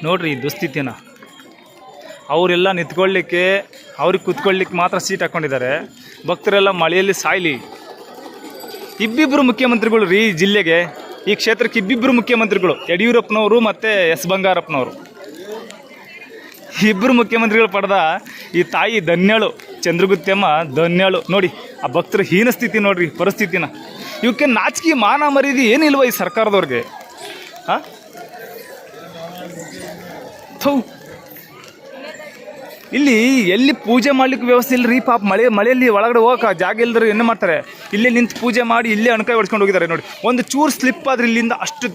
ನೋಡ್ರಿ ಈ ದುಸ್ಥಿತಿನ. ಅವರೆಲ್ಲ ನಿಂತ್ಕೊಳ್ಳಿಕ್ಕೆ, ಅವ್ರಿಗೆ ಕೂತ್ಕೊಳ್ಳಿಕ್ಕೆ ಮಾತ್ರ ಸೀಟ್ ಹಾಕ್ಕೊಂಡಿದ್ದಾರೆ. ಭಕ್ತರೆಲ್ಲ ಮಳೆಯಲ್ಲಿ ಸಾಯ್ಲಿ. ಇಬ್ಬಿಬ್ಬರು ಮುಖ್ಯಮಂತ್ರಿಗಳು ರೀ ಈ ಜಿಲ್ಲೆಗೆ, ಈ ಕ್ಷೇತ್ರಕ್ಕೆ ಇಬ್ಬಿಬ್ಬರು ಮುಖ್ಯಮಂತ್ರಿಗಳು, ಯಡಿಯೂರಪ್ಪನವರು ಮತ್ತು ಎಸ್ ಬಂಗಾರಪ್ಪನವರು. ಇಬ್ಬರು ಮುಖ್ಯಮಂತ್ರಿಗಳು ಪಡೆದ ಈ ತಾಯಿ ಧನ್ಯಳು, ಚಂದ್ರಗುತ್ತಮ್ಮ ಧನ್ಯಳು. ನೋಡಿ ಆ ಭಕ್ತರ ಹೀನ ಸ್ಥಿತಿ, ನೋಡ್ರಿ ಪರಿಸ್ಥಿತಿನ. ಇವಕ್ಕೆ ನಾಚಿಕೆ ಮಾನ ಮರ್ಯಾದೆ ಏನಿಲ್ವ ಈ ಸರ್ಕಾರದವ್ರಿಗೆ? ಹಾಂ, ಇಲ್ಲಿ ಎಲ್ಲಿ ಪೂಜೆ ಮಾಡ್ಲಿಕ್ಕೆ ವ್ಯವಸ್ಥೆ ಇಲ್ಲ ರೀ. ಪಾಪ ಮಳೆಯಲ್ಲಿ ಒಳಗಡೆ ಹೋಗಕ್ಕೆ ಜಾಗ ಇಲ್ದ್ರೆ ಏನು ಮಾಡ್ತಾರೆ, ಇಲ್ಲೇ ನಿಂತು ಪೂಜೆ ಮಾಡಿ ಇಲ್ಲೇ ಅಣಕಾಯಿ ಹೊಡ್ಸ್ಕೊಂಡು ಹೋಗಿದ್ದಾರೆ. ನೋಡಿ, ಒಂದು ಚೂರು ಸ್ಲಿಪ್ ಆದರೆ ಇಲ್ಲಿಂದ ಅಷ್ಟು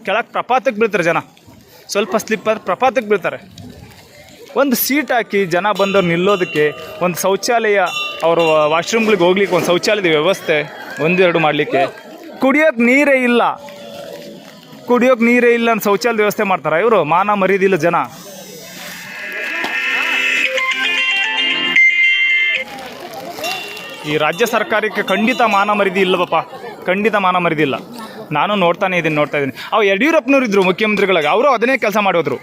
ಕೆಳಗೆ ಪ್ರಪಾತಕ್ಕೆ ಬೀಳ್ತಾರೆ ಜನ. ಸ್ವಲ್ಪ ಸ್ಲಿಪ್ ಆದರೆ ಪ್ರಪಾತಕ್ಕೆ ಬೀಳ್ತಾರೆ. ಒಂದು ಸೀಟ್ ಹಾಕಿ ಜನ ಬಂದವ್ರು ನಿಲ್ಲೋದಕ್ಕೆ, ಒಂದು ಶೌಚಾಲಯ, ಅವರು ವಾಶ್ರೂಮ್ಗಳಿಗೆ ಹೋಗ್ಲಿಕ್ಕೆ ಒಂದು ಶೌಚಾಲಯದ ವ್ಯವಸ್ಥೆ ಒಂದೆರಡು ಮಾಡಲಿಕ್ಕೆ, ಕುಡಿಯೋಕ್ಕೆ ನೀರೇ ಇಲ್ಲ ಅಂತ ಶೌಚಾಲಯದ ವ್ಯವಸ್ಥೆ ಮಾಡ್ತಾರೆ ಇವರು. ಮಾನ ಮರ್ಯಾದಿಲ್ಲ ಜನ. ಈ ರಾಜ್ಯ ಸರ್ಕಾರಕ್ಕೆ ಖಂಡಿತ ಮಾನ ಮರ್ಯಾದೆ ಇಲ್ಲವಪ್ಪ, ಖಂಡಿತ ಮಾನ ಮರ್ಯಾದೆ ಇಲ್ಲ. ನಾನು ನೋಡ್ತಾ ಇದ್ದೀನಿ. ಅವು ಯಡಿಯೂರಪ್ಪನವ್ರು ಇದ್ದರು ಮುಖ್ಯಮಂತ್ರಿಗಳಾಗಿ, ಅವರು ಅದನ್ನೇ ಕೆಲಸ ಮಾಡೋದ್ರು.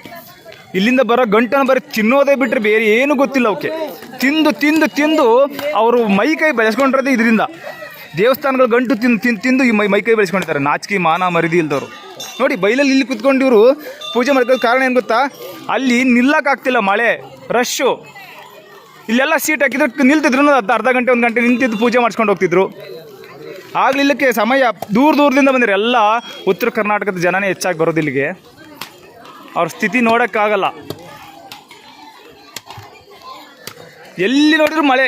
ಇಲ್ಲಿಂದ ಬರೋ ಗಂಟನ ಬರೀ ತಿನ್ನೋದೇ ಬಿಟ್ಟರೆ ಬೇರೆ ಏನು ಗೊತ್ತಿಲ್ಲ ಅವಕ್ಕೆ. ತಿಂದು ಅವರು ಮೈಕೈ ಬೆಳೆಸ್ಕೊಂಡಿರೋದೇ ಇದರಿಂದ. ದೇವಸ್ಥಾನಗಳು ಗಂಟು ತಿಂದು ಈ ಮೈಕೈ ಬೆಳೆಸ್ಕೊಂಡಿದ್ದಾರೆ. ನಾಚಿಕೆ ಮಾನ ಮರ್ಯಾದೆ ಇಲ್ದವರು. ನೋಡಿ, ಬೈಲಲ್ಲಿ ಇಲ್ಲಿ ಕುತ್ಕೊಂಡು ಇವರು ಪೂಜೆ ಮಾಡ್ಕೊಳ್ಳೋ ಕಾರಣ ಏನು ಗೊತ್ತಾ? ಅಲ್ಲಿ ನಿಲ್ಲಕ್ಕಾಗ್ತಿಲ್ಲ, ಮಳೆ ರಶ್ಶು. ಇಲ್ಲೆಲ್ಲ ಸೀಟ್ ಹಾಕಿದ್ರು ನಿಲ್ತಿದ್ರು, ಅರ್ಧ ಗಂಟೆ 1 ಗಂಟೆ ನಿಂತಿದ್ದು ಪೂಜೆ ಮಾಡಿಸ್ಕೊಂಡು ಹೋಗ್ತಿದ್ರು. ಆಗ್ಲಿಲ್ಲಕ್ಕೆ ಸಮಯ ದೂರದಿಂದ ಬಂದಿರೋ ಎಲ್ಲ ಉತ್ತರ ಕರ್ನಾಟಕದ ಜನನೇ ಹೆಚ್ಚಾಗಿ ಬರೋದು ಇಲ್ಲಿಗೆ. ಅವ್ರ ಸ್ಥಿತಿ ನೋಡೋಕ್ಕಾಗಲ್ಲ. ಎಲ್ಲಿ ನೋಡಿದ್ರು ಮಳೆ,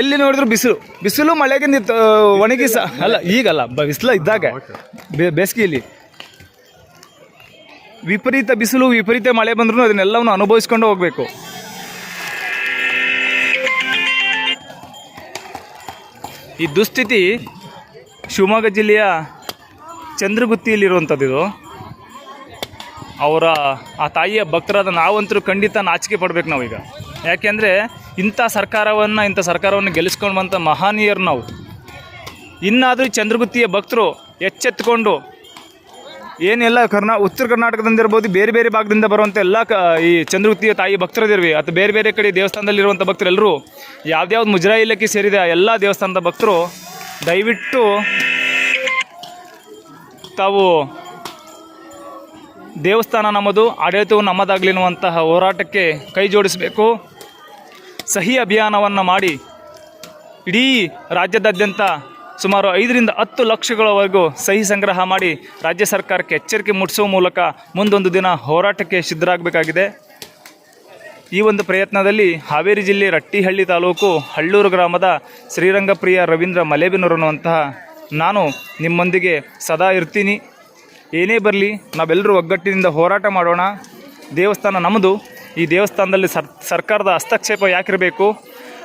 ಎಲ್ಲಿ ನೋಡಿದ್ರು ಬಿಸಿಲು ಮಳೆಗೆ ಒಣಗಿ ಅಲ್ಲ, ಈಗಲ್ಲ, ಬಿಸಿಲು ಇದ್ದಾಗ ಬೇಸಿಗೆಯಲ್ಲಿ ವಿಪರೀತ ಬಿಸಿಲು ವಿಪರೀತ ಮಳೆ ಬಂದ್ರೂ ಅದನ್ನೆಲ್ಲವನ್ನು ಅನುಭವಿಸ್ಕೊಂಡು ಹೋಗಬೇಕು. ಈ ದುಸ್ಥಿತಿ ಶಿವಮೊಗ್ಗ ಜಿಲ್ಲೆಯ ಚಂದ್ರಗುತ್ತಿಯಲ್ಲಿರುವಂಥದ್ದು. ಇದು ಆ ತಾಯಿಯ ಭಕ್ತರಾದ ನಾವಂತರೂ ಖಂಡಿತ ನಾಚಿಕೆ ಪಡ್ಬೇಕು ನಾವೀಗ. ಯಾಕೆಂದರೆ ಇಂಥ ಸರ್ಕಾರವನ್ನು ಗೆಲ್ಲಿಸ್ಕೊಂಡು ಬಂತ ಮಹನೀಯರು ನಾವು. ಇನ್ನಾದರೂ ಚಂದ್ರಗುತ್ತಿಯ ಭಕ್ತರು ಎಚ್ಚೆತ್ತುಕೊಂಡು ಏನೆಲ್ಲ ಉತ್ತರ ಕರ್ನಾಟಕದಿಂದ ಇರ್ಬೋದು, ಬೇರೆ ಬೇರೆ ಭಾಗದಿಂದ ಬರುವಂಥ ಎಲ್ಲ ಈ ಚಂದ್ರಗುತ್ತಿಯ ತಾಯಿ ಭಕ್ತರದಿರ್ವಿ, ಅಥವಾ ಬೇರೆ ಬೇರೆ ಕಡೆ ದೇವಸ್ಥಾನದಲ್ಲಿರುವಂಥ ಭಕ್ತರೆಲ್ಲರೂ, ಯಾವ್ದ್ಯಾವ್ದು ಮುಜರಾಯಿ ಇಲಾಖೆ ಸೇರಿದ ಎಲ್ಲ ದೇವಸ್ಥಾನದ ಭಕ್ತರು ದಯವಿಟ್ಟು ತಾವು ದೇವಸ್ಥಾನ ನಮ್ಮದು, ಆಡಳಿತವು ನಮ್ಮದಾಗಲಿ ಅನ್ನುವಂತಹ ಹೋರಾಟಕ್ಕೆ ಕೈ ಜೋಡಿಸಬೇಕು. ಸಹಿ ಅಭಿಯಾನವನ್ನು ಮಾಡಿ ಇಡೀ ರಾಜ್ಯದಾದ್ಯಂತ ಸುಮಾರು 5ರಿಂದ 10 ಲಕ್ಷಗಳವರೆಗೂ ಸಹಿ ಸಂಗ್ರಹ ಮಾಡಿ ರಾಜ್ಯ ಸರ್ಕಾರಕ್ಕೆ ಎಚ್ಚರಿಕೆ ಮೂಡಿಸುವ ಮೂಲಕ ಮುಂದೊಂದು ದಿನ ಹೋರಾಟಕ್ಕೆ ಸಿದ್ಧರಾಗಬೇಕಾಗಿದೆ. ಈ ಒಂದು ಪ್ರಯತ್ನದಲ್ಲಿ ಹಾವೇರಿ ಜಿಲ್ಲೆ ರಟ್ಟಿಹಳ್ಳಿ ತಾಲೂಕು ಹಳ್ಳೂರು ಗ್ರಾಮದ ಶ್ರೀರಂಗಪ್ರಿಯ ರವೀಂದ್ರ ಮಲೇಬೆನ್ನೂರು ಅನ್ನುವಂತಹ ನಾನು ನಿಮ್ಮೊಂದಿಗೆ ಸದಾ ಇರ್ತೀನಿ. ಏನೇ ಬರಲಿ, ನಾವೆಲ್ಲರೂ ಒಗ್ಗಟ್ಟಿನಿಂದ ಹೋರಾಟ ಮಾಡೋಣ. ದೇವಸ್ಥಾನ ನಮ್ಮದು. ಈ ದೇವಸ್ಥಾನದಲ್ಲಿ ಸರ್ಕಾರದ ಹಸ್ತಕ್ಷೇಪ ಯಾಕಿರಬೇಕು?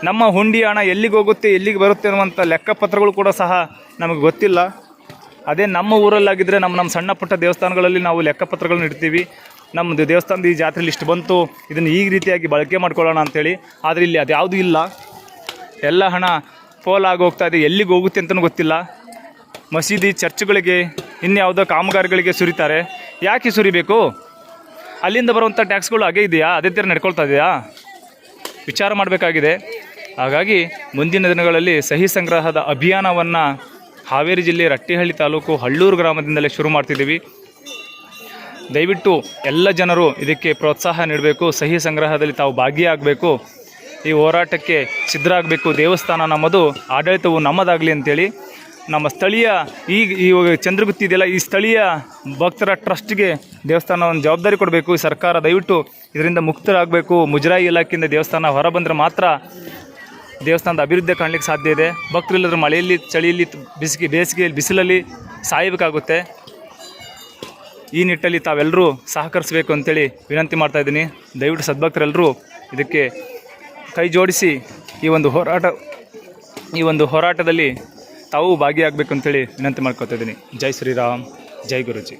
ನಮ್ಮ ಹುಂಡಿ ಹಣ ಎಲ್ಲಿಗೆ ಹೋಗುತ್ತೆ, ಎಲ್ಲಿಗೆ ಬರುತ್ತೆ ಅನ್ನುವಂಥ ಲೆಕ್ಕಪತ್ರಗಳು ಕೂಡ ಸಹ ನಮಗೆ ಗೊತ್ತಿಲ್ಲ. ಅದೇ ನಮ್ಮ ಊರಲ್ಲಾಗಿದ್ದರೆ ನಮ್ಮ ಸಣ್ಣ ಪುಟ್ಟ ದೇವಸ್ಥಾನಗಳಲ್ಲಿ ನಾವು ಲೆಕ್ಕಪತ್ರಗಳನ್ನ ಇಡ್ತೀವಿ. ನಮ್ಮದು ದೇವಸ್ಥಾನದ ಈ ಜಾತ್ರೆಯಲ್ಲಿ ಇಷ್ಟು ಬಂತು, ಇದನ್ನು ಈ ರೀತಿಯಾಗಿ ಬಳಕೆ ಮಾಡ್ಕೊಳ್ಳೋಣ ಅಂಥೇಳಿ. ಆದರೆ ಇಲ್ಲಿ ಅದು ಯಾವುದೂ ಇಲ್ಲ. ಎಲ್ಲ ಹಣ ಪೋಲಾಗಿ ಹೋಗ್ತಾ ಇದೆ, ಎಲ್ಲಿಗೆ ಹೋಗುತ್ತೆ ಅಂತಲೂ ಗೊತ್ತಿಲ್ಲ. ಮಸೀದಿ, ಚರ್ಚ್ಗಳಿಗೆ, ಇನ್ಯಾವುದೋ ಕಾಮಗಾರಿಗಳಿಗೆ ಸುರಿತಾರೆ. ಯಾಕೆ ಸುರಿಬೇಕು? ಅಲ್ಲಿಂದ ಬರುವಂಥ ಟ್ಯಾಕ್ಸ್ಗಳು ಹಾಗೇ ಇದೆಯಾ? ಅದೇ ಥರ ನಡ್ಕೊಳ್ತಾ ಇದೆಯಾ? ವಿಚಾರ ಮಾಡಬೇಕಾಗಿದೆ. ಹಾಗಾಗಿ ಮುಂದಿನ ದಿನಗಳಲ್ಲಿ ಸಹಿ ಸಂಗ್ರಹದ ಅಭಿಯಾನವನ್ನು ಹಾವೇರಿ ಜಿಲ್ಲೆ ರಟ್ಟಿಹಳ್ಳಿ ತಾಲೂಕು ಹಳ್ಳೂರು ಗ್ರಾಮದಿಂದಲೇ ಶುರು ಮಾಡ್ತಿದ್ದೀವಿ. ದಯವಿಟ್ಟು ಎಲ್ಲ ಜನರು ಇದಕ್ಕೆ ಪ್ರೋತ್ಸಾಹ ನೀಡಬೇಕು. ಸಹಿ ಸಂಗ್ರಹದಲ್ಲಿ ತಾವು ಭಾಗಿಯಾಗಬೇಕು. ಈ ಹೋರಾಟಕ್ಕೆ ಸಿದ್ಧರಾಗಬೇಕು. ದೇವಸ್ಥಾನ ನಮ್ಮದು, ಆಡಳಿತವು ನಮ್ಮದಾಗಲಿ ಅಂತೇಳಿ ನಮ್ಮ ಸ್ಥಳೀಯ ಈ ಚಂದ್ರಗುತ್ತಿ ಇದೆಯಲ್ಲ, ಈ ಸ್ಥಳೀಯ ಭಕ್ತರ ಟ್ರಸ್ಟ್ಗೆ ದೇವಸ್ಥಾನ ಒಂದು ಜವಾಬ್ದಾರಿ ಕೊಡಬೇಕು. ಈ ಸರ್ಕಾರ ದಯವಿಟ್ಟು ಇದರಿಂದ ಮುಕ್ತರಾಗಬೇಕು. ಮುಜರಾಯಿ ಇಲಾಖೆಯಿಂದ ದೇವಸ್ಥಾನ ಹೊರ ಬಂದರೆ ಮಾತ್ರ ದೇವಸ್ಥಾನದ ಅಭಿವೃದ್ಧಿ ಕಾಣಲಿಕ್ಕೆ ಸಾಧ್ಯ ಇದೆ. ಭಕ್ತರಿಲ್ಲದ್ರೆ ಮಳೆಯಲ್ಲಿ, ಚಳಿಯಲ್ಲಿ, ಬೇಸಿಗೆಯಲ್ಲಿ, ಬಿಸಿಲಲ್ಲಿ ಸಾಯಬೇಕಾಗುತ್ತೆ. ಈ ನಿಟ್ಟಲ್ಲಿ ತಾವೆಲ್ಲರೂ ಸಹಕರಿಸಬೇಕು ಅಂತೇಳಿ ವಿನಂತಿ ಮಾಡ್ತಾಯಿದ್ದೀನಿ. ದಯವಿಟ್ಟು ಸದ್ಭಕ್ತರೆಲ್ಲರೂ ಇದಕ್ಕೆ ಕೈ ಜೋಡಿಸಿ ಈ ಒಂದು ಹೋರಾಟದಲ್ಲಿ ತಾವು ಭಾಗಿಯಾಗಬೇಕು ಅಂತೇಳಿ ವಿನಂತಿ ಮಾಡ್ಕೊತಾ ಇದ್ದೀನಿ. ಜೈ ಶ್ರೀರಾಮ್, ಜೈ ಗುರುಜಿ.